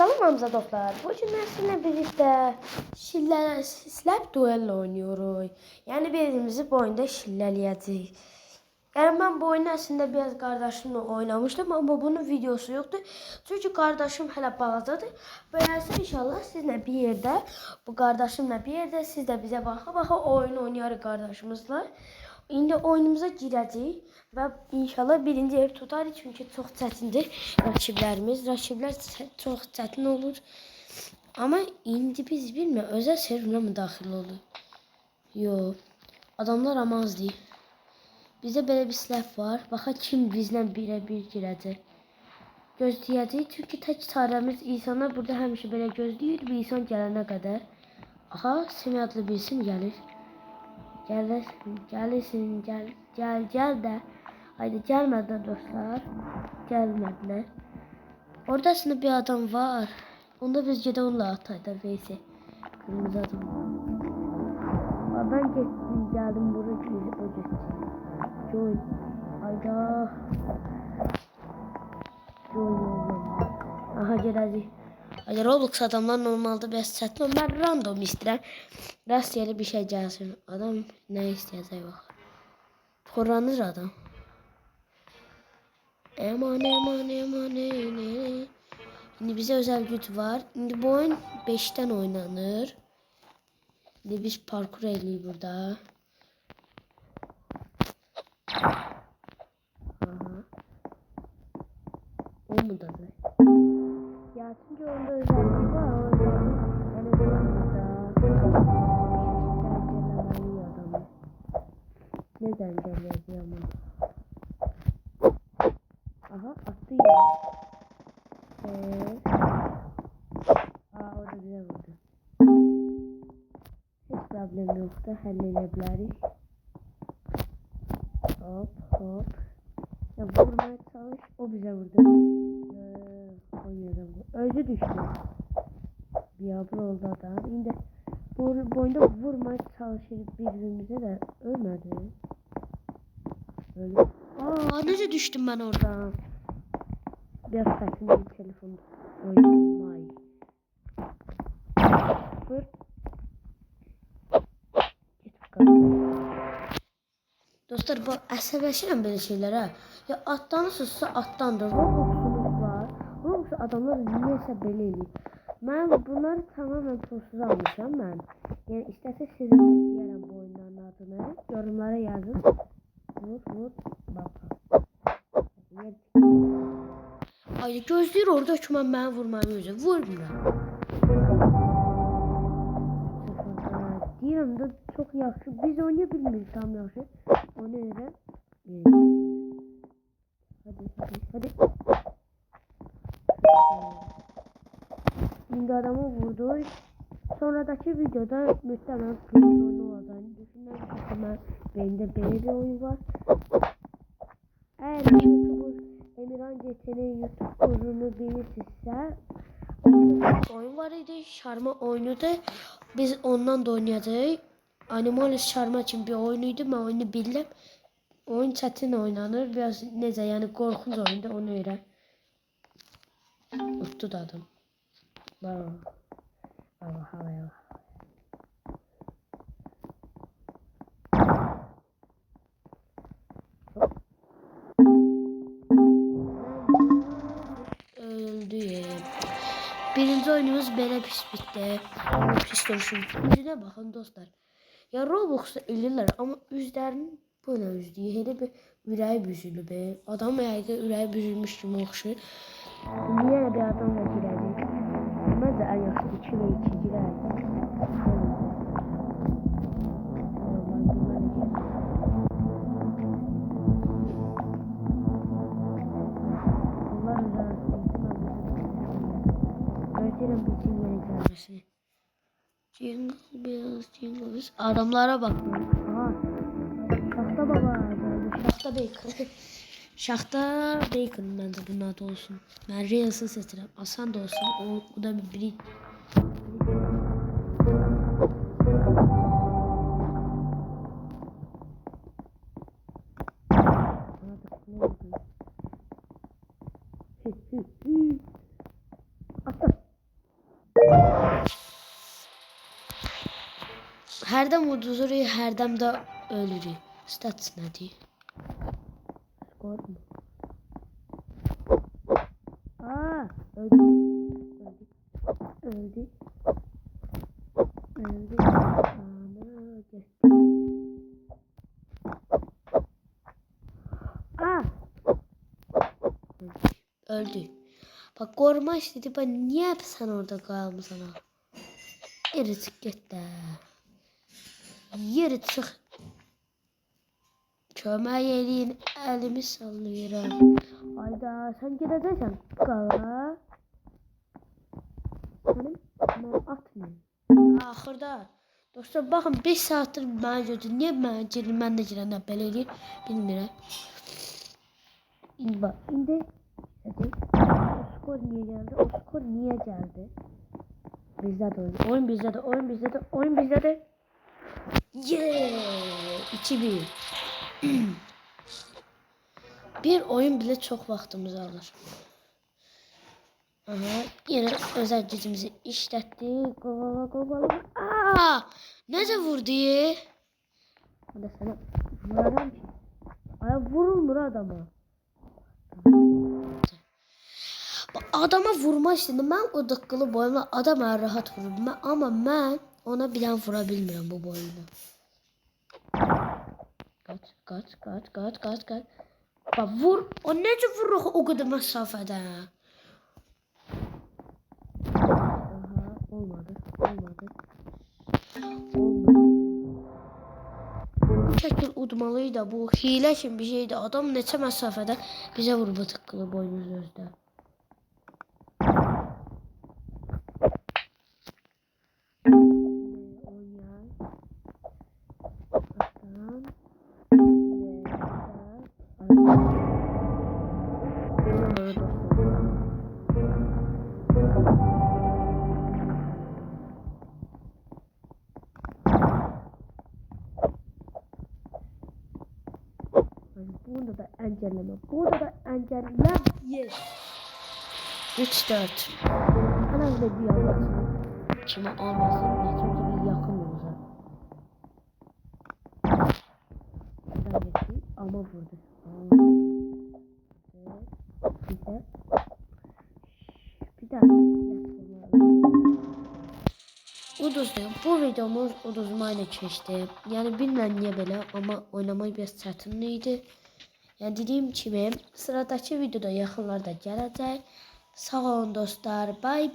Salam Hamza dostlar. Bugün sizinle birlikte Slap Duel oynuyoruz. Yani birbirimizi bu oyunda şillələyəcəyik. Yani ben bu oyunu aslında biraz kardeşimle oynamıştım ama bunun videosu yoktu. Çünkü kardeşim hala balacadır. Böylece inşallah sizinle bir yerde, bu kardeşimle bir yerde siz de bize baka oyun oynayarıq kardeşimizle. İndi oyunumuza girəcəyik və inşallah birinci ev tutarıq çünki çox çətindir rakiblərimiz. Rakiblər çox çətin olur. Ama indi biz bilmir özel serverına mı daxil olur? Yox. Adamlar amazdır. Bizdə belə bir silah var. Baxa kim bizlə birə-bir girəcək. Gözləyəcəyik çünki tək çarəmiz insanlar burada həmişə belə gözləyir bir insan gələnə qədər. Aha, Simi adlı bir isim gəlir. Gelirsin, gel de. Haydi gelmediler dostlar. Gelmediler. Orada aslında bir adam var. Onda biz gede onunla ataydı veysi. Kırmızı adam. Ben geçtim geldim buraya o geçti. Joy. Hayda. Joy. Aha geldi. Hayır Roblox adamlar normalde biraz çətin. Ben random istəyirəm. Rastgele bir şey gəlsin. Adam ne istəyəcək bax. Xoranır adam. Eman. Şimdi bize özel güç var. Şimdi bu oyun 5'ten oynanır. Şimdi biz parkur eləyirik burada. Aha. O mu da be? Ya çünkü onda özellik var. O özellik. Yani benim burada. Neden gelmedi ama? Aha attı ya. Orada bize vurdu. Hiç problem yoktu. Halledebiliriz. Hop. Ya vurmaya çalış. O bize vurdu. Öldü düştü. Diablo oldu adam. Şimdi bu oyunda vurmaya çalışırız birbirimize de ölmedi. Öyle. Nece düştüm ben oradan. Biraz saçma bir telefon oynamay. Vur. Git bakalım. Dostlar bu əsəbləşirəm belə şeylərə. Ya atdanırsınızsa atdandır. Roblox'unuz var. Roblox adamlar niyəsə belə eləyir. Mən bunları tamamen pulsuz almışam mən. Yəni istəsəz sizin də deyərəm bu oyunların adını. Yorumlara yazın. Vur. Bak. Ay gözləyir orada ki mən mənə vurmağımı özü. Vurmuram. Deyirəm də çox yaxşı. Biz oynaya bilmirik tam yaxşı. Onu öyrən. Hadi. Şimdi adamı vurdu. Sonradaki videoda muhtemelen oyunu olacağını düşünüyorum. Çünkü benim böyle bir oyun var. Eğer YouTuber Emirhan GT'nin YouTube oyununu bilirsinizse oyun var idi. Şarma oyunu da biz ondan da oynayacağız. Animalis Şarma için bir oyunuydu. Ben oyunu bildim. Oyun çətin oynanır. Biraz necə yani korkunç oyunda onu öyrən. Uttu da adam. Allah. Öldü. Birinci oyunumuz belə pis bitdi. Pis dönüşüm. Üzünə baxın dostlar. Ya Roblox'da ölürlər ama üzlərini böyle üzdüyü. Hele bir ürəyi büzülü be. Adam yayda ürəyi büzülmüş kimi oxşur. Niyə bir adamla girəcək? Mən də ən yaxşı 2 və 2 girərdim. Gözləyirəm bütün yeni gəlməsini. Jingle bells. Adamlara bak. Aha. Şaxta baba. Şaxta bacon. Şaxta bacon bence bunun adı olsun. Ben Reels'ı seçirəm. Asan da olsun. O da bir biri. Atla. Hərdən uduzuruq, hərdən də ölürük. Stats nədir? Skor mu? Aa, öldü. Öldü. Öldü. Ana, geçti. Aa. Öldü. Bak koruma istedi. Ben niye sen orada kalmışsın ha? Yeri çık git de. Yeri çık. Kömək eləyin, əlimi sallayıram. Ayda, sen gideceksin. Qala. Mən atmayayım. Axırda. Dostlar, baxın 5 saatdir mənə gördü. Niyə mənə girir, mən də girəndə belə eləyir, bilmirəm. İndi bax, indi o skor niyə gəldi? O skor niyə gəldi? Bizdədir oyun. Oyun bizdədir, oyun bizdədir, oyun bizdədir. Yeah! 2-1. Bir oyun bile çok vaktimizi alır. Aha, yine özel gücümüzü işlettik. Kovala. Aa! Nece vurdu? Hadi sana vurarım ki. Ay vurulmur adama. Adama vurma istedim. Ben o dakikalı boyumla adama rahat vururum. Ama ben ona bilen vurabilmiyorum bu boyunda. Kaç. Bak vur. O nece vurur o kadar mesafede. Aha, olmadı. Bu şekil udmalıydı. Bu hile için bir şeydi. Adam neçə mesafede bize vurma tıkkılı boynuz özde. Burada da engelleme. Burada da engelleme. Yes. 3-4. En az bir yapmasın. Kime olmasın. Çünkü bir yakın olacak. Buradan geçti ama vurdu. Bir daha. Uduzluyorum. Bu videomuz uduzmayla keçdi. Yani bilmem niye böyle ama oynamak biraz çətinlikdi. Yani dediğim gibi sıradaki videoda yaxınlarda gələcək. Sağ olun dostlar. Bye bye.